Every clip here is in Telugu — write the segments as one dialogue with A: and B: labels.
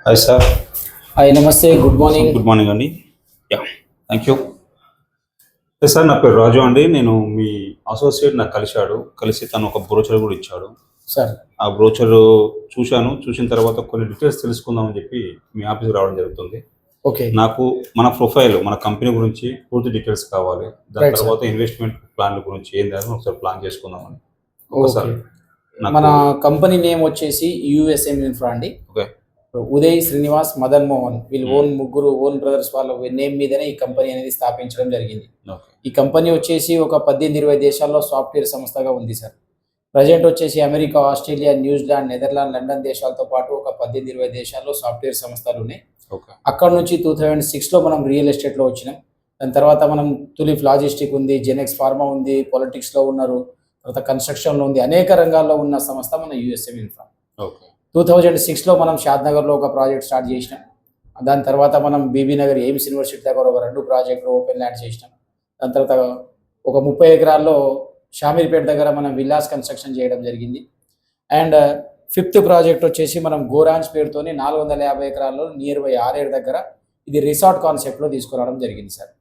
A: Hi sir.
B: హాయ్, నమస్తే, గుడ్ మార్నింగ్.
A: గుడ్ మార్నింగ్ అండి. Yeah, thank you. సార్ నా పేరు రాజు అండి. నేను మీ అసోసియేట్ నాకు కలిసి తను ఒక బ్రోచర్ కూడా ఇచ్చాడు
B: సార్.
A: ఆ బ్రోచర్ చూసిన తర్వాత కొన్ని డీటెయిల్స్ తెలుసుకుందామని చెప్పి మీ ఆఫీస్కి రావడం జరుగుతుంది.
B: ఓకే.
A: నాకు మన ప్రొఫైల్, మన కంపెనీ గురించి పూర్తి డీటెయిల్స్ కావాలి. దాని తర్వాత ఇన్వెస్ట్మెంట్ ప్లాన్ గురించి ఏంది అని ఒకసారి ప్లాన్ చేసుకుందామని.
B: ఓకే. మన కంపెనీ నేమ్ వచ్చేసి యుఎస్ఎం ఇన్ఫ్రా అండి.
A: ఓకే.
B: ఉదయ్, శ్రీనివాస్, మదన్ మోహన్ వీళ్ళు ముగ్గురు ఓన్ బ్రదర్స్ వాళ్ళ నేమ్ మీదనే ఈ కంపెనీ అనేది స్థాపించడం జరిగింది. ఈ కంపెనీ వచ్చేసి ఒక 18-20 దేశాల్లో సాఫ్ట్వేర్ సంస్థగా ఉంది సార్. ప్రజెంట్ వచ్చేసి America, Australia, New Zealand, Netherland, London దేశాలతో పాటు ఒక 18-20 దేశాల్లో సాఫ్ట్వేర్ సంస్థలు ఉన్నాయి. అక్కడ నుంచి 2006లో మనం రియల్ ఎస్టేట్లో వచ్చినాం. దాని తర్వాత మనం తులిప్ లాజిస్టిక్ ఉంది, జెనెక్స్ ఫార్మా ఉంది, పొలిటిక్స్లో ఉన్నారు, తర్వాత కన్స్ట్రక్షన్లో ఉంది, అనేక రంగాల్లో ఉన్న సంస్థ మన యుఎస్ఎం ఇన్ఫ్రా. 2006లో మనం షాద్నగర్లో ఒక ప్రాజెక్ట్ స్టార్ట్ చేసినాం. దాని తర్వాత మనం బీబీ నగర్ ఎయిమ్స్ యూనివర్సిటీ దగ్గర ఒక 2 ప్రాజెక్టులు ఓపెన్ ల్యాండ్ చేసినాం. దాని తర్వాత ఒక 30 ఎకరాల్లో షామీర్పేట దగ్గర మనం విల్లాస్ కన్స్ట్రక్షన్ చేయడం జరిగింది. అండ్ 5th ప్రాజెక్ట్ వచ్చేసి మనం గోరాంజ్ పేరుతోని 450 ఎకరాల్లో నియర్ బై ఆరేడు దగ్గర ఇది రిసార్ట్ కాన్సెప్ట్లో తీసుకురావడం జరిగింది సార్.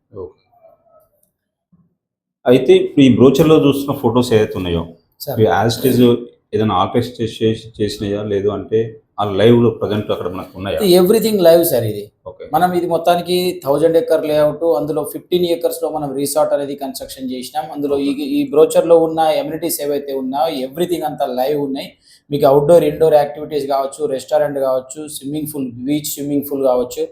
A: అయితే ఇప్పుడు ఈ బ్రోచర్లో చూస్తున్న ఫొటోస్ ఏదైతే ఉన్నాయో యాజ్ ఇట్ ఈజ్ ఏదైనా ఆర్టిస్ట్ చేసినాయా, లేదు అంటే ఆ లైవ్ లో ప్రజెంట్ అక్కడ మనకు ఉన్నాయా?
B: Everything live sir. ఇది మనం ఇది మొత్తానికి 1000 ఎకర్ లేఅవుట్, అందులో 15 acres లో మనం రిసార్ట్ అనేది కన్స్ట్రక్షన్ చేసినాం. అందులో ఈ బ్రోచర్ లో ఉన్న ఎమ్యూనిటీస్ ఏవైతే ఉన్నాయో ఎవ్రీథింగ్ అంతా లైవ్ ఉన్నాయి. మీకు అవుట్డోర్ ఇండోర్ యాక్టివిటీస్ కావచ్చు, రెస్టారెంట్ కావచ్చు, swimming pool, beach swimming pool కావచ్చు,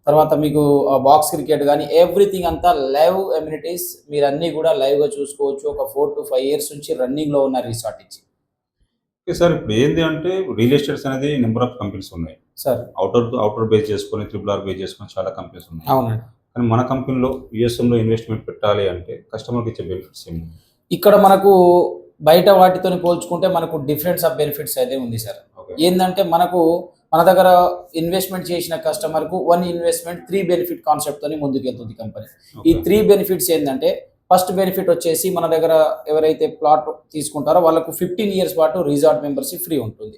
B: తర్వాత మీకు బాక్స్ క్రికెట్ కానీ ఎవ్రీథింగ్ అంతా లైవ్ ఎమ్యూనిటీస్ మీరు అన్నీ కూడా లైవ్గా చూసుకోవచ్చు. ఒక 4 to 5 years నుంచి రన్నింగ్లో ఉన్న రిసార్ట్ ఇచ్చి.
A: సార్ ఇప్పుడు ఏంది అంటే రియల్ ఎస్టేట్స్ అనేది నెంబర్ ఆఫ్ కంపెనీస్ ఉన్నాయి
B: సార్.
A: అవుటర్ బేస్ చేసుకొని, RRR బేస్ చేసుకొని చాలా కంపెనీస్ ఉన్నాయి.
B: అవునండి.
A: కానీ మన కంపెనీలో యుఎస్ఎంలో ఇన్వెస్ట్మెంట్ పెట్టాలి అంటే కస్టమర్కి ఇచ్చే బెనిఫిట్స్ ఏమి?
B: ఇక్కడ మనకు బయట వాటితో పోల్చుకుంటే మనకు డిఫరెన్స్ ఆఫ్ బెనిఫిట్స్ అయితే ఉంది సార్. ఏంటంటే మన దగ్గర ఇన్వెస్ట్మెంట్ చేసిన కస్టమర్కు 1 ఇన్వెస్ట్మెంట్ 3 బెనిఫిట్ కాన్సెప్ట్ తోని ముందుకెళ్తుంది కంపెనీ. ఈ 3 బెనిఫిట్స్ ఏంటంటే ఫస్ట్ బెనిఫిట్ వచ్చేసి మన దగ్గర ఎవరైతే ప్లాట్ తీసుకుంటారో వాళ్ళకు 15 years పాటు రిసార్ట్ మెంబర్షిప్ ఫ్రీ ఉంటుంది.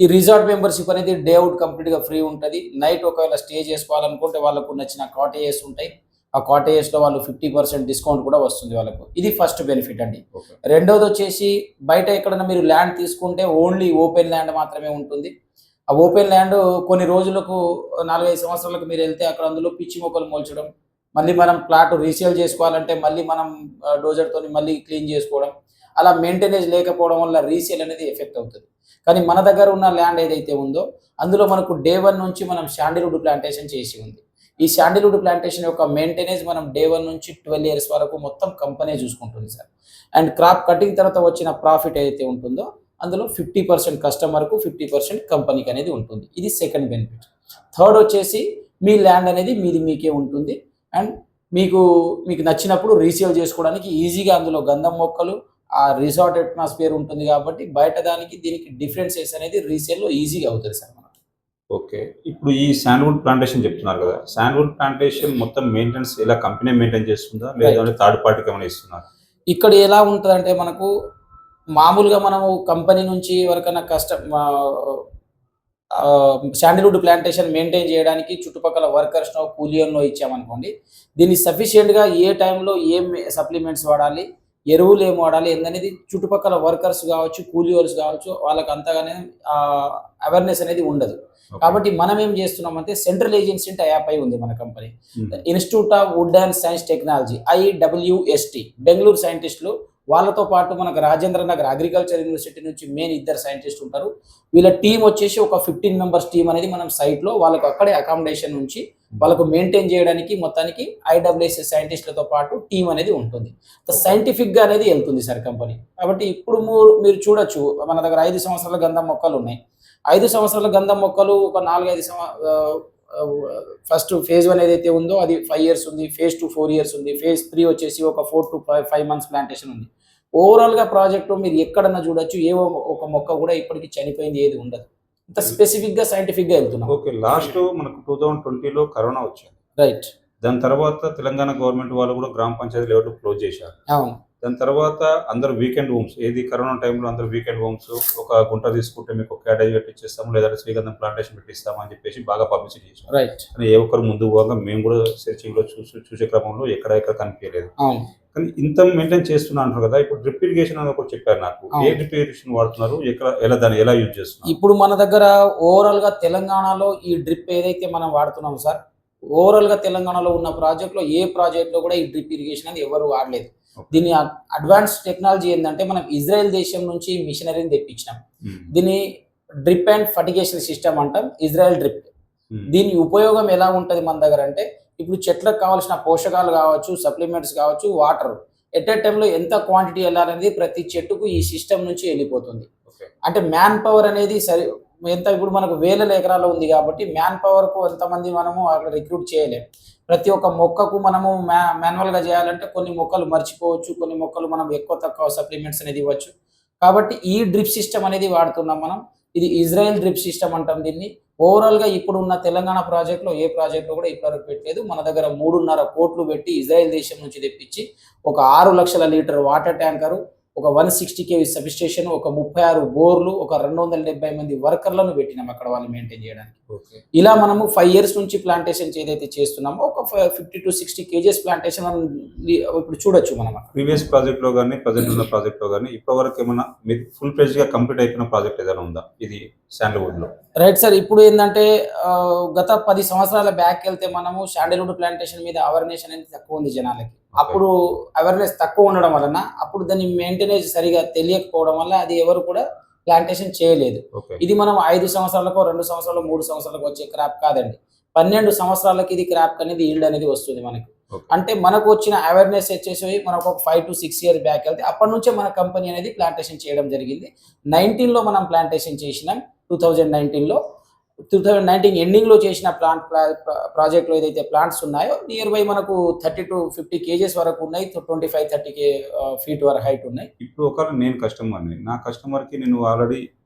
B: ఈ రిసార్ట్ మెంబర్షిప్ అనేది డే అవుట్ కంప్లీట్గా ఫ్రీ ఉంటుంది. నైట్ ఒకవేళ స్టే చేసుకోవాలనుకుంటే వాళ్ళకు నచ్చిన కాటేజెస్ ఉంటాయి. ఆ కాటేజెస్లో వాళ్ళు 50% డిస్కౌంట్ కూడా వస్తుంది వాళ్ళకు. ఇది ఫస్ట్ బెనిఫిట్ అండి. రెండోది వచ్చేసి బయట ఎక్కడైనా మీరు ల్యాండ్ తీసుకుంటే ఓన్లీ ఓపెన్ ల్యాండ్ మాత్రమే ఉంటుంది. ఆ ఓపెన్ ల్యాండ్ కొన్ని రోజులకు 4-5 సంవత్సరాలకు మీరు వెళ్తే అక్కడ అందులో పిచ్చి మొక్కలు మొల్చడం, మళ్ళీ మనం ప్లాట్ రీసేల్ చేసుకోవాలంటే మళ్ళీ మనం డోజర్తో మళ్ళీ క్లీన్ చేసుకోవడం, అలా మెయింటెనెన్స్ లేకపోవడం వల్ల రీసేల్ అనేది ఎఫెక్ట్ అవుతుంది. కానీ మన దగ్గర ఉన్న ల్యాండ్ ఏదైతే ఉందో అందులో మనకు Day 1 నుంచి మనం శాండిల్వుడ్ ప్లాంటేషన్ చేసి ఉంది. ఈ శాండిల్వుడ్ ప్లాంటేషన్ యొక్క మెయింటెనెన్స్ మనం Day 1 నుంచి 12 years వరకు మొత్తం కంపెనీ చూసుకుంటుంది సార్. అండ్ క్రాప్ కటింగ్ తర్వాత వచ్చిన ప్రాఫిట్ ఏదైతే ఉంటుందో అందులో 50% కస్టమర్కు, 50% కంపెనీకి అనేది ఉంటుంది. ఇది సెకండ్ బెనిఫిట్. థర్డ్ వచ్చేసి మీ ల్యాండ్ అనేది మీకే ఉంటుంది. అండ్ మీకు నచ్చినప్పుడు రీసేల్ చేసుకోవడానికి ఈజీగా అందులో గంధం మొక్కలు, ఆ రిసార్ట్ అట్మాస్ఫియర్ ఉంటుంది కాబట్టి బయట దీనికి డిఫరెన్సెస్ అనేది రీసేల్లో ఈజీగా అవుతుంది సార్ మనకు.
A: ఓకే. ఇప్పుడు ఈ శాండ్వుడ్ ప్లాంటేషన్ చెప్తున్నారు కదా, శాండ్వుడ్ ప్లాంటేషన్ మొత్తం మెయింటెనెన్స్ ఎలా కంపెనీ మెయింటైన్ చేస్తుందా, లేదా థర్డ్ పార్టీకి ఏమైనా ఇస్తున్నారు?
B: ఇక్కడ ఎలా ఉంటుందంటే మనకు మామూలుగా మనము కంపెనీ నుంచి ఎవరికైనా శాండిల్వుడ్ ప్లాంటేషన్ మెయింటైన్ చేయడానికి చుట్టుపక్కల వర్కర్స్నో కూలియర్నో ఇచ్చామనుకోండి, దీన్ని సఫిషియెంట్గా ఏ టైంలో ఏం సప్లిమెంట్స్ వాడాలి, ఎరువులు ఏం వాడాలి ఏందనేది చుట్టుపక్కల వర్కర్స్ కావచ్చు, కూలియర్స్ కావచ్చు, వాళ్ళకి అంతగానే అవేర్నెస్ అనేది ఉండదు. కాబట్టి మనం ఏం చేస్తున్నామంటే సెంట్రల్ ఏజెన్సీ టైప్ అయి ఉంది మన company. Institute of wood and science technology IWST Bengaluru సైంటిస్టులు, వాళ్ళతో పాటు మనకు రాజేంద్ర నగర్ అగ్రికల్చర్ యూనివర్సిటీ నుంచి మెయిన్ 2 సైంటిస్ట్ ఉంటారు. వీళ్ళ టీం వచ్చేసి ఒక 15 members టీం అనేది మనం సైట్లో వాళ్ళకు అక్కడే అకామిడేషన్ నుంచి వాళ్ళకు మెయింటైన్ చేయడానికి మొత్తానికి IWSS సైంటిస్టులతో పాటు టీం అనేది ఉంటుంది. సైంటిఫిక్గా అనేది వెళ్తుంది సార్ కంపెనీ. కాబట్టి ఇప్పుడు మీరు చూడొచ్చు మన దగ్గర 5 సంవత్సరాల గంధం మొక్కలు ఉన్నాయి. 5 సంవత్సరాల గంధం మొక్కలు ఒక 4-5 ఫస్ట్ phase 1 ఏదైతే ఉందో అది 5 years ఉంది, phase 2 4 years ఉంది, phase 3 వచ్చేసి ఒక 4 to 5 months ప్లాంటేషన్ ఉంది. ఓవరాల్గా ప్రాజెక్టు మీరు ఎక్కడన్నా చూడొచ్చు, ఏవో ఒక మొక్క కూడా ఇప్పటికి చనిపోయింది ఏది ఉండదు. ఇంత స్పెసిఫిక్గా సైంటిఫిక్గా వెళ్తున్నాం.
A: ఓకే. లాస్ట్ మనకు 2020లో కరోనా వచ్చింది.
B: రైట్.
A: దాని తర్వాత తెలంగాణ గవర్నమెంట్ వాళ్ళు కూడా గ్రామ పంచాయతీ లెవెల్ క్లోజ్ చేశారు.
B: అవును.
A: దాని తర్వాత అందరు వీకెండ్ హోమ్స్, ఏది కరోనా టైంలో అందరు వీకెండ్ హోమ్స్, ఒక గుంట తీసుకుంటే మీకు ఒక క్యాటేజ్ పెట్టిచ్చేస్తాము, లేదంటే శ్రీగంధం ప్లాంటేషన్ పెట్టిస్తాము అని చెప్పేసి బాగా పబ్లిసిటీ చేసాం.
B: రైట్.
A: కానీ ఏ ఒక్కరు ముందు పోగా మేము కూడా సెర్చింగ్లో చూసే క్రమంలో ఎక్కడ కనిపించలేదు. కానీ ఇంత మెయింటైన్ చేస్తున్నా అంటారు కదా, ఇప్పుడు డ్రిప్ ఇరిగేషన్ అని ఒకటి చెప్పారు నాకు. ఏ డ్రిప్ ఇరిగేషన్ వాడుతున్నారు, దాన్ని ఎలా యూజ్ చేస్తున్నారు?
B: ఇప్పుడు మన దగ్గర ఓవరాల్ గా తెలంగాణలో ఈ డ్రిప్ ఏదైతే మనం వాడుతున్నాం సార్, ఓవరాల్ గా తెలంగాణలో ఉన్న ప్రాజెక్ట్ లో ఏ ప్రాజెక్ట్ లో కూడా ఈ డ్రిప్ ఇరిగేషన్ అనేది ఎవరు వాడలేదు. దీని అడ్వాన్స్ టెక్నాలజీ ఏంటంటే మనం ఇజ్రాయెల్ దేశం నుంచి మిషనరీని తెప్పించినాం. దీన్ని డ్రిప్ అండ్ ఫర్టిగేషన్ సిస్టమ్ అంటాం, ఇజ్రాయెల్ డ్రిప్. దీని ఉపయోగం ఎలా ఉంటది మన దగ్గర అంటే, ఇప్పుడు చెట్లకు కావాల్సిన పోషకాలు కావచ్చు, సప్లిమెంట్స్ కావచ్చు, వాటర్ ఎట్ ఏ టైంలో ఎంత క్వాంటిటీ వెళ్ళాలనేది ప్రతి చెట్టుకు ఈ సిస్టమ్ నుంచి వెళ్ళిపోతుంది. అంటే మ్యాన్ పవర్ అనేది ఎంత ఇప్పుడు మనకు వేల ఎకరాలు ఉంది కాబట్టి మ్యాన్ పవర్కు ఎంతమంది మనము అక్కడ రిక్రూట్ చేయలేము. ప్రతి ఒక్క మొక్కకు మనము మాన్యువల్గా చేయాలంటే కొన్ని మొక్కలు మర్చిపోవచ్చు, కొన్ని మొక్కలు మనం ఎక్కువ తక్కువ సప్లిమెంట్స్ అనేది ఇవ్వచ్చు. కాబట్టి ఈ డ్రిప్ సిస్టమ్ అనేది వాడుతున్నాం మనం. ఇది ఇజ్రాయెల్ డ్రిప్ సిస్టమ్ అంటాం దీన్ని. ఓవరాల్గా ఇప్పుడు ఉన్న తెలంగాణ ప్రాజెక్ట్లో ఏ ప్రాజెక్ట్లో కూడా ఇప్పటివరకు పెట్టలేదు. మన దగ్గర 3.5 కోట్లు పెట్టి ఇజ్రాయెల్ దేశం నుంచి తెప్పించి ఒక 6 లక్షల లీటర్ వాటర్ ట్యాంకరు, ఒక 160 kV సబ్స్టేషన్, ఒక 36 బోర్లు, ఒక 270 మంది వర్కర్లను పెట్టినాం అక్కడ వాళ్ళు మెయింటైన్ చేయడానికి. ఇలా మనము 5 years నుంచి ప్లాంటేషన్ ఏదైతే చేస్తున్నామో ఒక 50 to 60 kgs ప్లాంటేషన్ ఇప్పుడు చూడొచ్చు మనం.
A: ప్రీవియస్ ప్రాజెక్ట్ లో కానీ ప్రజెంట్ ఉన్న ప్రాజెక్ట్ లో కానీ ఇప్పటివరకు ఏమన్నా మీరు ఫుల్ ఫ్లెడ్జ్ గా కంప్లీట్ అయిపోయిన ప్రాజెక్ట్ ఏదైనా ఉందా ఇది శాండల్వుడ్ లో?
B: Right sir. ఇప్పుడు ఏంటంటే గత 10 సంవత్సరాల బ్యాక్ వెళ్తే మనము శాండల్వుడ్ ప్లాంటేషన్ మీద అవేర్నెస్ అనేది తక్కువ ఉంది జనాలకి. అప్పుడు అవేర్నెస్ తక్కువ ఉండడం వలన, అప్పుడు దాన్ని మెయింటెనెన్స్ సరిగా తెలియకపోవడం వల్ల అది ఎవరు కూడా ప్లాంటేషన్ చేయలేదు. ఇది మనం 5 సంవత్సరాలకు, 2 సంవత్సరాలు, 3 సంవత్సరాలకు వచ్చే క్రాప్ కాదండి. 12 సంవత్సరాలకి ఇది క్రాప్ అనేది ఈల్డ్ అనేది వస్తుంది మనకి. అంటే మనకు వచ్చిన అవేర్నెస్ వచ్చేసి మనకు ఒక 5 to 6 years బ్యాక్ వెళ్తే అప్పటి నుంచే మన కంపెనీ అనేది ప్లాంటేషన్ చేయడం జరిగింది. 19లో మనం ప్లాంటేషన్ చేసినాం. 2019 ఎండింగ్ లో చేసిన ప్రాజెక్ట్ లో ఏదైతే ప్లాంట్స్ ఉన్నాయో నియర్ బై మనకు 30 to 50 kgs వరకు ఉన్నాయి. 25-30 feet వరకు హైట్ ఉన్నాయి.
A: ఇప్పుడు ఒకవేళ నేను కస్టమర్ని, నా కస్టమర్కి నేను ఆల్రెడీ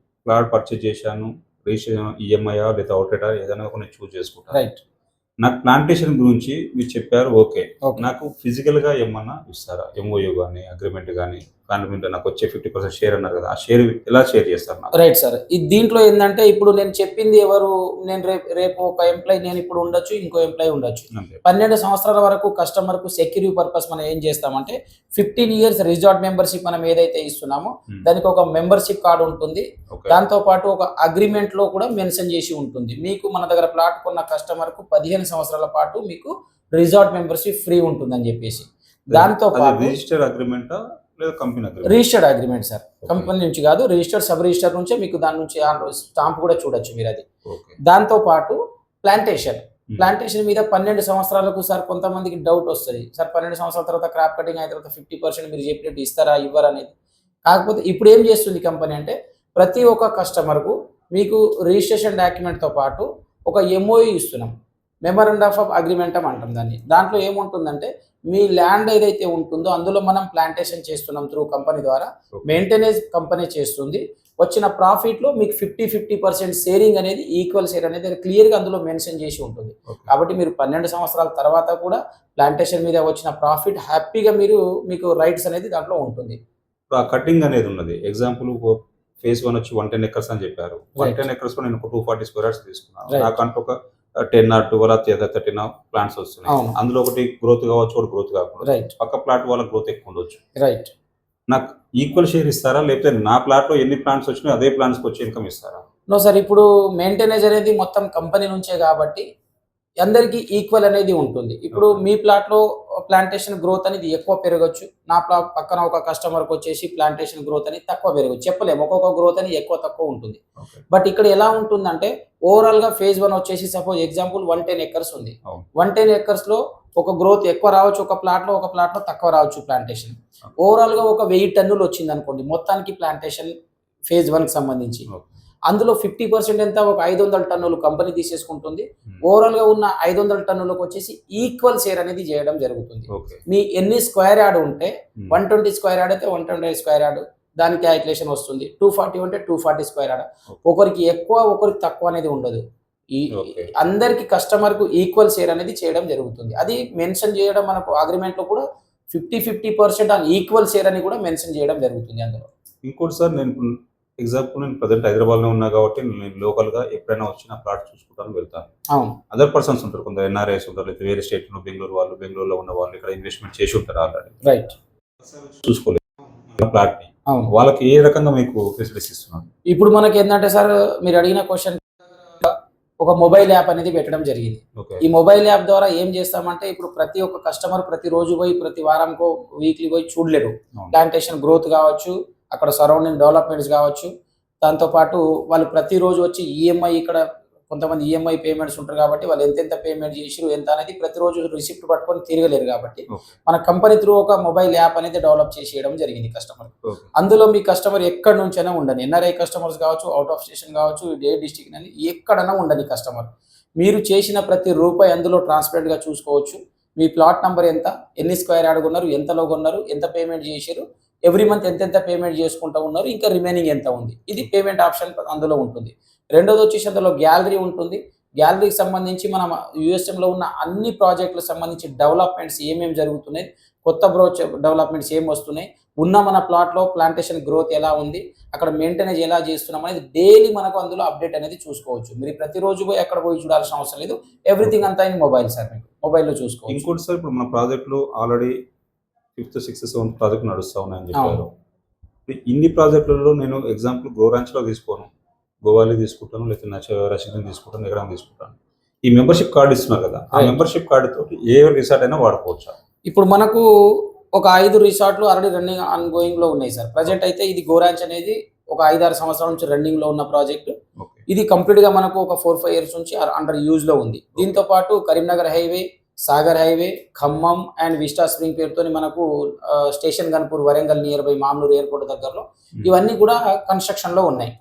A: ప్లాట్ పర్చేజ్ చేశాను, రిజిస్ట్రేషన్ ఈఎంఐ లేదా అవుట్లెట్ ఏదైనా ఒక నేను చూస్ చేసుకుంటాను.
B: రైట్.
A: నాకు ప్లాంటేషన్ గురించి మీరు చెప్పారు, ఓకే. నాకు ఫిజికల్ గా ఏమన్నా ఇస్తారా? ఎంఓయూ కానీ అగ్రిమెంట్ కానీ నాకు వచ్చే 50% షేర్ అన్నారు కదా, ఆ షేర్ ఎలా షేర్ చేస్తారు?
B: Right sir. దీంట్లో ఏంటంటే ఇప్పుడు నేను చెప్పింది ఎవరు, నేను రేపు ఒక ఎంప్లాయీ నేను ఇప్పుడు ఉండొచ్చు, ఇంకో ఎంప్లాయీ ఉండొచ్చు. 12 సంవత్సరాల వరకు కస్టమర్ కు సెక్యూరిటీ పర్పస్ మనం ఏం చేస్తామంటే 15 years రిసార్ట్ మెంబర్షిప్ మనం ఏదైతే ఇస్తున్నామో దానికి ఒక మెంబర్షిప్ కార్డు ఉంటుంది. దాంతో పాటు ఒక అగ్రిమెంట్ లో కూడా మెన్షన్ చేసి ఉంటుంది. మీకు మన దగ్గర ప్లాట్ కొన్న కస్టమర్ కు 15 సంవత్సరాల పాటు మీకు రిసార్ట్ మెంబర్షిప్ ఫ్రీ ఉంటుందని చెప్పేసి. దాంతో పాటు
A: register agreement,
B: registered agreement sir. Company నుంచి కాదు, రిజిస్టర్డ్ సబ్ రిజిస్టర్ నుంచే మీకు దాని నుంచి స్టాంప్ కూడా చూడొచ్చు మీరు అది. దాంతో పాటు ప్లాంటేషన్ మీద 12 సంవత్సరాలకు సార్ కొంతమందికి డౌట్ వస్తుంది, సార్ 12 సంవత్సరాల తర్వాత క్రాప్ కటింగ్ అయిన తర్వాత 50% మీరు చెప్పినట్టు ఇస్తారా ఇవ్వరా అనేది. కాకపోతే ఇప్పుడు ఏం చేస్తుంది కంపెనీ అంటే ప్రతి ఒక్క కస్టమర్కు మీకు రిజిస్ట్రేషన్ డాక్యుమెంట్తో పాటు ఒక ఎంఓయూ ఇస్తున్నాం, మెమరాండం ఆఫ్ అగ్రిమెంట్ అంటాం దాన్ని. దాంట్లో ఏముంటుందంటే మీ ల్యాండ్ ఏదైతే ఉంటుందో అందులో మనం ప్లాంటేషన్ చేస్తున్నాం త్రూ కంపెనీ ద్వారా, మెయింటెనెన్స్ కంపెనీ చేస్తుంది. వచ్చిన ప్రాఫిట్లో మీకు 50% షేరింగ్ అనేది ఈక్వల్ షేర్ అనేది క్లియర్గా అందులో మెన్షన్ చేసి ఉంటుంది. కాబట్టి మీరు 12 సంవత్సరాల తర్వాత కూడా ప్లాంటేషన్ మీద వచ్చిన ప్రాఫిట్ హ్యాపీగా మీకు రైట్స్ అనేది దాంట్లో ఉంటుంది.
A: కటింగ్ అనేది ఉన్నది. ఎగ్జాంపుల్ ఫేజ్ 1 వచ్చి 110 acres అని చెప్పారు. 110 acres లో నేను 240 square acres తీసుకున్నాను. నాకంటూ ఒక 10 or 12 or 13 ప్లాంట్స్ వస్తున్నాయి. అందులో ఒకటి గ్రోత్ కావచ్చు, ఒకటి గ్రోత్ కాకుండా పక్క ప్లాట్ వాళ్ళ గ్రోత్ ఎక్కువ ఉండొచ్చు.
B: రైట్.
A: నాకు ఈక్వల్ షేర్ ఇస్తారా, లేకపోతే నా ప్లాట్ లో ఎన్ని ప్లాంట్స్ వచ్చినాయో అదే ప్లాంట్స్కి వచ్చే ఇన్కమ్ ఇస్తారా?
B: No sir. ఇప్పుడు మెయింటెనెన్స్ అనేది మొత్తం కంపెనీ నుంచే కాబట్టి అందరికీ ఈక్వల్ అనేది ఉంటుంది. ఇప్పుడు మీ ప్లాట్లో ప్లాంటేషన్ గ్రోత్ అనేది ఎక్కువ పెరగచ్చు, నా పక్కన ఒక కస్టమర్కి వచ్చేసి ప్లాంటేషన్ గ్రోత్ అనేది తక్కువ పెరగచ్చు. చెప్పలేము, ఒక్కొక్క గ్రోత్ అనేది ఎక్కువ తక్కువ ఉంటుంది. బట్ ఇక్కడ ఎలా ఉంటుందంటే ఓవరాల్ గా ఫేజ్ 1 వచ్చేసి సపోజ్ ఎగ్జాంపుల్ 110 acres ఉంది. 110 acres లో ఒక గ్రోత్ ఎక్కువ రావచ్చు, ఒక ప్లాట్ లో తక్కువ రావచ్చు ప్లాంటేషన్. ఓవరాల్ గా ఒక 1000 టన్నులు వచ్చింది అనుకోండి మొత్తానికి ప్లాంటేషన్ ఫేజ్ 1 కి సంబంధించి. అందులో 50% ఎంత, ఒక 500 టన్నులు కంపెనీ తీసేసుకుంటుంది. ఓవరాల్ గా ఉన్న 500 టన్నులకు వచ్చేసి ఈక్వల్ షేర్ అనేది చేయడం జరుగుతుంది. మీ ఎన్ని స్క్వేర్ యార్డ్ ఉంటే 120 స్క్వేర్ యార్డ్ అయితే 120 స్క్వేర్ యార్డ్ దాని క్యాలిక్యులేషన్ వస్తుంది. 240 ఉంటే 240 స్క్వేర్ యార్డ్. ఒకరికి ఎక్కువ ఒకరికి తక్కువ అనేది ఉండదు. ఈ అందరికి కస్టమర్ కు ఈక్వల్ షేర్ అనేది చేయడం జరుగుతుంది. అది మెన్షన్ చేయడం మనకు అగ్రిమెంట్ లో కూడా 50% ఆన్ ఈక్వల్ షేర్ అని కూడా మెన్షన్ చేయడం జరుగుతుంది అందులో.
A: ఇంకోటి సార్, నేను ఎగ్జాంపుల్ నేను ప్రజెంట్ హైదరాబాద్లో ఉన్నా కాబట్టి నేను లోకల్గా ఎప్పుడైనా వచ్చి నా ప్లాట్ చూసుకుంటాను వెళ్తాను.
B: అవును,
A: అదర్ పర్సన్స్ ఉంటారు, కొంత ఎన్ఆర్ఐస్ ఉంటారు, లేదా వేరే స్టేట్లో బెంగళూరులో ఉన్న వాళ్ళు ఇక్కడ ఇన్వెస్ట్మెంట్ చేసి ఉంటారు ఆల్రెడీ,
B: రైట్.
A: చూసుకోలేదు ప్లాట్ని.
B: అవును,
A: వాళ్ళకి ఏ రకంగా మీకు ఫెసిలిటీస్ ఇస్తున్నారు?
B: ఇప్పుడు మనకి ఏంటంటే సార్, మీరు అడిగిన క్వశ్చన్, ఒక మొబైల్ యాప్ అనేది పెట్టడం జరిగింది.
A: ఓకే.
B: ఈ మొబైల్ యాప్ ద్వారా ఏం చేస్తామంటే, ఇప్పుడు ప్రతి ఒక్క కస్టమర్ ప్రతి రోజు పోయి ప్రతి వారంకో వీక్లీ పోయి చూడలేరు.
A: అవును.
B: ప్లాంటేషన్ గ్రోత్ కావచ్చు, అక్కడ సరౌండింగ్ డెవలప్మెంట్స్ కావచ్చు, దాంతోపాటు వాళ్ళు ప్రతిరోజు వచ్చి ఈఎంఐ, ఇక్కడ కొంతమంది ఈఎంఐ పేమెంట్స్ ఉంటారు కాబట్టి వాళ్ళు ఎంతెంత పేమెంట్ చేసిరు ఎంత అనేది ప్రతిరోజు రిసిప్ట్ పట్టుకొని తిరగలేరు కాబట్టి
A: ఓకే.
B: మన కంపెనీ త్రూ ఒక మొబైల్ యాప్ అనేది డెవలప్ చేసి ఇవ్వడం జరిగింది కస్టమర్.
A: ఓకే.
B: అందులో మీ కస్టమర్ ఎక్కడి నుంచైనా ఉండని, ఎన్ఆర్ఐ కస్టమర్స్ కావచ్చు, అవుట్ ఆఫ్ స్టేషన్ కావచ్చు, ఏ డిస్టిక్ అని ఎక్కడైనా ఉండని కస్టమర్, మీరు చేసిన ప్రతి రూపాయి అందులో ట్రాన్స్పరెంట్గా చూసుకోవచ్చు. మీ ప్లాట్ నెంబర్ ఎంత, ఎన్ని స్క్వేర్ యార్డ్ కొన్నారు, ఎంతలో కొన్నారు, ఎంత పేమెంట్ చేశారు, ఎవ్రీ మంత్ ఎంతెంత పేమెంట్ చేసుకుంటూ ఉన్నారు, ఇంకా రిమైనింగ్ ఎంత ఉంది, ఇది పేమెంట్ ఆప్షన్ అందులో ఉంటుంది. రెండోది వచ్చేసి అందులో గ్యాలరీ ఉంటుంది. గ్యాలరీకి సంబంధించి మనం యూఎస్ఎంలో ఉన్న అన్ని ప్రాజెక్టులకు సంబంధించి డెవలప్మెంట్స్ ఏమేమి జరుగుతున్నాయి, కొత్త డెవలప్మెంట్స్ ఏం వస్తున్నాయి, ఉన్న మన ప్లాట్లో ప్లాంటేషన్ గ్రోత్ ఎలా ఉంది, అక్కడ మెయింటెనెన్స్ ఎలా చేస్తున్నాం అనేది డైలీ మనకు అందులో అప్డేట్ అనేది చూసుకోవచ్చు. మీరు ప్రతిరోజు పోయి అక్కడ పోయి చూడాల్సిన అవసరం లేదు. ఎవ్రీథింగ్ అంతా ఇన్ మొబైల్ సార్, మీకు మొబైల్లో చూసుకోవచ్చు.
A: ఇంకోటి సార్, ఇప్పుడు మన ప్రాజెక్టులు already 5th, 6th, 7th project నడుస్తూ ఉన్నాయని చెప్పారు. ఇన్ని ప్రాజెక్టులలో నేను ఎగ్జాంపుల్ గోరాంచ్లో తీసుకోను, గోవాలి తీసుకుంటాను, లేకపోతే రషీద్ తీసుకుంటాను, ఎక్కడ తీసుకుంటాను. ఈ మెంబర్షిప్ కార్డు ఇస్తున్నారు కదా, ఆ మెంబర్షిప్ కార్డు తోటి ఏ రిసార్ట్ అయినా వాడుకోవచ్చా?
B: ఇప్పుడు మనకు ఒక 5 రిసార్ట్లు ఆల్రెడీ రన్నింగ్ ఆన్ గోయింగ్ లో ఉన్నాయి సార్. ప్రజెంట్ అయితే ఇది గోరాంచ్ అనేది ఒక 5-6 సంవత్సరాల నుంచి రన్నింగ్ లో ఉన్న ప్రాజెక్ట్. ఇది కంప్లీట్ గా మనకు ఒక 4-5 ఇయర్స్ నుంచి అండర్ యూజ్ లో ఉంది. దీంతో పాటు Karimnagar highway, Sagar highway, Khammam and vista spring పేరుతో మనకు station Ghanpur, Warangal near by Mamnoor airport దగ్గరలో ఇవన్నీ కూడా కన్స్ట్రక్షన్ లో ఉన్నాయి.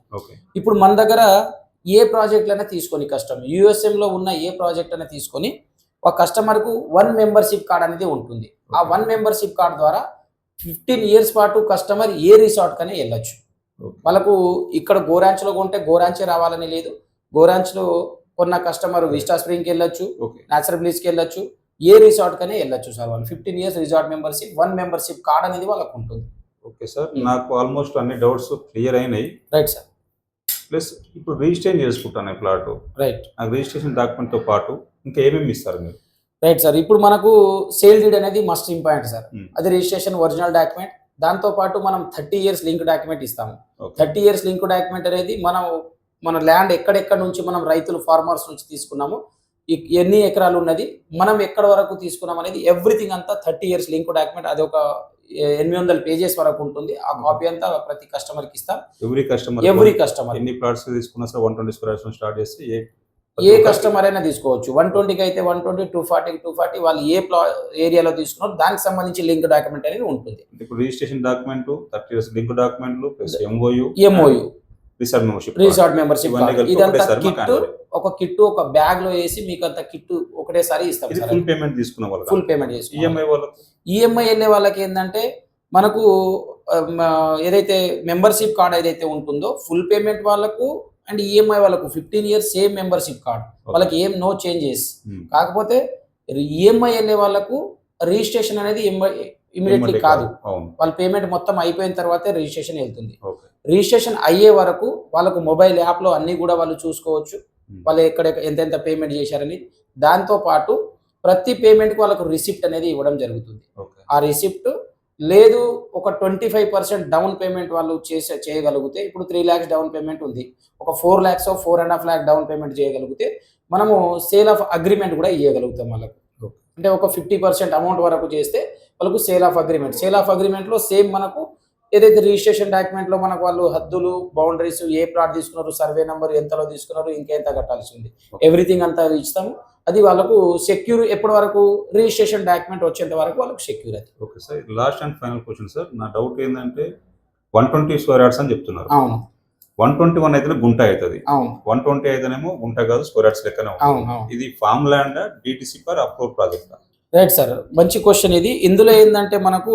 B: ఇప్పుడు మన దగ్గర ఏ ప్రాజెక్ట్ అయినా తీసుకొని కస్టమర్ యూఎస్ఎం లో ఉన్న ఏ ప్రాజెక్ట్ అయినా తీసుకొని ఒక కస్టమర్ కు 1 మెంబర్షిప్ కార్డ్ అనేది ఉంటుంది. ఆ 1 మెంబర్షిప్ కార్డ్ ద్వారా 15 ఇయర్స్ పాటు కస్టమర్ ఏ రిసార్ట్ కనే వెళ్ళొచ్చు. వాళ్ళకు ఇక్కడ గోరాంచ్ లో కొంటే గోరాంచే రావాలని లేదు. గోరాంచ్ లో కొన్న కస్టమర్ విస్టా స్ప్రింగ్కి వెళ్ళొచ్చు, నేచురల్ బ్లీచ్కి వెళ్ళొచ్చు, ఏ రిసార్ట్ కనే వెళ్ళొచ్చు సార్. వాళ్ళు 15 years resort membership, 1 membership card అనేది వాళ్ళకు ఉంటుంది.
A: ఓకే సార్, నాకు ఆల్మోస్ట్ అన్ని డౌట్స్ క్లియర్ అయినాయి.
B: Right sir.
A: ప్లస్ ఇప్పుడు రిజిస్ట్రేషన్ చేసుకుంటాను ప్లాట్,
B: రైట్.
A: నాకు రిజిస్ట్రేషన్ డాక్యుమెంట్ తో పాటు ఇంకా ఏమేమి ఇస్తారు మీరు?
B: Right sir. ఇప్పుడు మనకు సేల్ డీడ్ అనేది మస్ట్ ఇంపార్టెంట్ సార్. అది రిజిస్ట్రేషన్ ఒరిజినల్ డాక్యుమెంట్. దాంతో పాటు మనం 30 ఇయర్స్ లింక్ డాక్యుమెంట్ ఇస్తాము. 30 ఇయర్స్ లింక్ డాక్యుమెంట్ అనేది మన ల్యాండ్ ఎక్కడెక్కడ నుంచి మనం రైతులు ఫార్మర్స్ నుంచి తీసుకున్నాము, ఎన్ని ఎకరాలు ఉన్నది, మనం ఎక్కడ వరకు తీసుకున్నాం అనేది ఎవ్రీథింగ్ అంతా 30 ఇయర్స్ లింక్ డాక్యుమెంట్. అది ఒక 800 పేజెస్ వరకు ఉంటుంది. ఆ కాపీ అంతా ప్రతి కస్టమర్ కి ఇస్తాం. ఎవ్రీ కస్టమర్
A: ఎన్ని ప్లాట్స్ తీసుకున్నా సార్ 120 స్క్వేర్ యార్డ్స్ స్టార్ట్ చేసి
B: ఏ కస్టమర్ అయినా తీసుకోవచ్చు. 120కి అయితే 120, 240కి 240, వాళ్ళు ఏ ఏరియాలో తీసుకున్నారో దానికి సంబంధించి లింక్ డాక్యుమెంట్ అనేది ఉంటుంది.
A: ఇప్పుడు రిజిస్ట్రేషన్ డాక్యుమెంట్, 30 ఇయర్స్ లింక్ డాక్యుమెంట్లు ప్లస్ ఎంఓయూ,
B: రిసార్ట్ మెంబర్షిప్, ఇదంతా కిట్, ఒక కిట్ ఒక బ్యాగ్ లో వేసి మీకు అంత కిట్ ఒకటేసారి ఇస్తాం.
A: ఫుల్ పేమెంట్ తీసుకున్న వాళ్ళు,
B: ఫుల్ పేమెంట్ చేసుకున్నాం.
A: ఈఎంఐ వాళ్ళకు,
B: ఈఎంఐ వెళ్ళే వాళ్ళకి ఏంటంటే మనకు ఏదైతే మెంబర్షిప్ కార్డ్ ఏదైతే ఉంటుందో ఫుల్ పేమెంట్ వాళ్ళకు అండ్ ఈఎంఐ వాళ్ళకు 15 ఇయర్స్ సేమ్ మెంబర్షిప్ కార్డ్, వాళ్ళకి ఏం నో చేంజెస్. కాకపోతే ఈఎంఐ వెళ్ళే వాళ్ళకు రిజిస్ట్రేషన్ అనేది ఇమీడియట్లీ కాదు, వాళ్ళ పేమెంట్ మొత్తం అయిపోయిన తర్వాతే రిజిస్ట్రేషన్ వెళ్తుంది. రిజిస్ట్రేషన్ అయ్యే వరకు వాళ్ళకు మొబైల్ యాప్ లో అన్ని కూడా వాళ్ళు చూసుకోవచ్చు, వాళ్ళు ఎక్కడ ఎంతెంత పేమెంట్ చేశారని. దాంతో పాటు ప్రతి పేమెంట్ కు వాళ్ళకు రిసిప్ట్ అనేది ఇవ్వడం జరుగుతుంది. ఆ రిసిప్ట్ లేదు ఒక 25% డౌన్ పేమెంట్ వాళ్ళు చేయగలిగితే, ఇప్పుడు 3 lakhs డౌన్ పేమెంట్ ఉంది, ఒక 4 lakhs 4.5 lakh డౌన్ పేమెంట్ చేయగలిగితే మనము సేల్ ఆఫ్ అగ్రిమెంట్ కూడా ఇవ్వగలుగుతాం వాళ్ళకు. అంటే ఒక 50% అమౌంట్ వరకు చేస్తే వాళ్ళకు సేల్ ఆఫ్ అగ్రిమెంట్ లో సేమ్ మనకు ఏదైతే రిజిస్ట్రేషన్ డాక్యుమెంట్ లో మనకు వాళ్ళు హద్దులు, బౌండరీస్, ఏ ప్లాట్ తీసుకున్నారు, సర్వే నెంబర్ ఎంతలో తీసుకున్నారు, ఇంకెంత కట్టాల్సి ఉంది, ఎవ్రీథింగ్ అంతా ఇస్తాము. అది వాళ్ళకు సెక్యూర్ ఎప్పటి వరకు రిజిస్ట్రేషన్ డాక్యుమెంట్ వచ్చేంత వరకు వాళ్ళకు సెక్యూర్. అది
A: okay sir. Last and final question sir, నా డౌట్ ఏంటంటే 120 స్క్వేర్ యార్డ్స్ అని చెప్తున్నారు.
B: అవును.
A: 121 అయితే గుంట అవుతుంది,
B: అవును.
A: 120 అయితేనేమో గుంట కాదు, స్క్వేర్ యార్డ్స్ లెక్కనే ఉంటుంది. ఇది farm land, DTC per approve project?
B: Right sir, మంచి క్వశ్చన్ ఇది. ఇందులో ఏంటంటే మనకు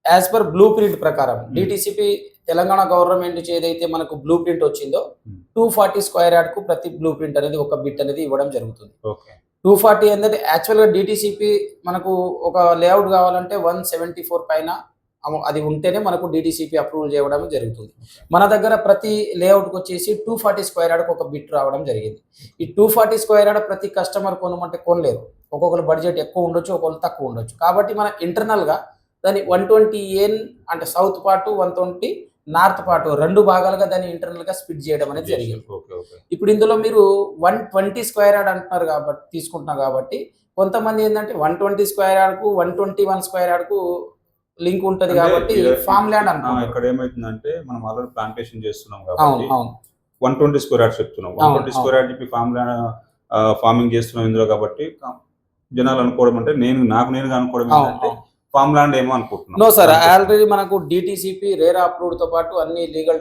B: యాజ్ పర్ బ్లూ ప్రింట్ ప్రకారం డిటిసిపి తెలంగాణ గవర్నమెంట్ ఏదైతే మనకు బ్లూ ప్రింట్ వచ్చిందో 240 స్క్వేర్ యార్డ్ కు ప్రతి బ్లూ ప్రింట్ అనేది ఒక బిట్ అనేది ఇవ్వడం జరుగుతుంది. 240 ఏంటంటే యాక్చువల్గా డిటిసిపి మనకు ఒక లేఅవుట్ కావాలంటే 174 పైన అది ఉంటేనే మనకు డిటిసిపి అప్రూవల్ చేయడం జరుగుతుంది. మన దగ్గర ప్రతి లేఅవుట్కి వచ్చేసి 240 స్క్వేర్ యార్డ్కి ఒక బిట్ రావడం జరిగింది. ఈ 240 స్క్వేర్ యార్డ్ ప్రతి కస్టమర్ కొనమంటే కొనలేరు. ఒక్కొక్కరు బడ్జెట్ ఎక్కువ ఉండొచ్చు, ఒక్కొక్కరు తక్కువ ఉండొచ్చు. కాబట్టి మన ఇంటర్నల్గా దాన్ని 120 ఏన్ అంటే సౌత్ పార్ట్, 120 నార్త్ పార్ట్ 2 భాగాలుగా దాన్ని ఇంటర్నల్గా స్ప్లిట్ చేయడం అనేది జరిగింది. ఇప్పుడు ఇందులో మీరు 120 స్క్వేర్ యార్డ్ అంటున్నారు కాబట్టి తీసుకుంటున్నారు కాబట్టి కొంతమంది ఏంటంటే 120 స్క్వేర్ యార్డ్కు 121 స్క్వేర్ యార్డ్కు లింక్ ఉంటది కాబట్టి ఫామ్ ల్యాండ్ అంటాం.
A: ఇక్కడ ఏమైతుందంటే మనం ఆల్రెడీ ప్లాంటేషన్ చేస్తున్నాం కాబట్టి 120 స్క్వేర్ యార్డ్స్ చెప్తున్నాం. 120 స్క్వేర్ యార్డ్ చెప్పి ఫార్మింగ్ చేస్తున్నాం ఇందులో కాబట్టి జనాలు అనుకోవడం అంటే నాకు నేనుగా అనుకోవడం ఏంటంటే ఫామ్ ల్యాండ్ ఏమో అనుకుంటున్నాం.
B: నో సార్, ఆల్రెడీ మనకు డిటిసిపి రేరా అప్రూవ్డ్ తో పాటు అన్ని లీగల్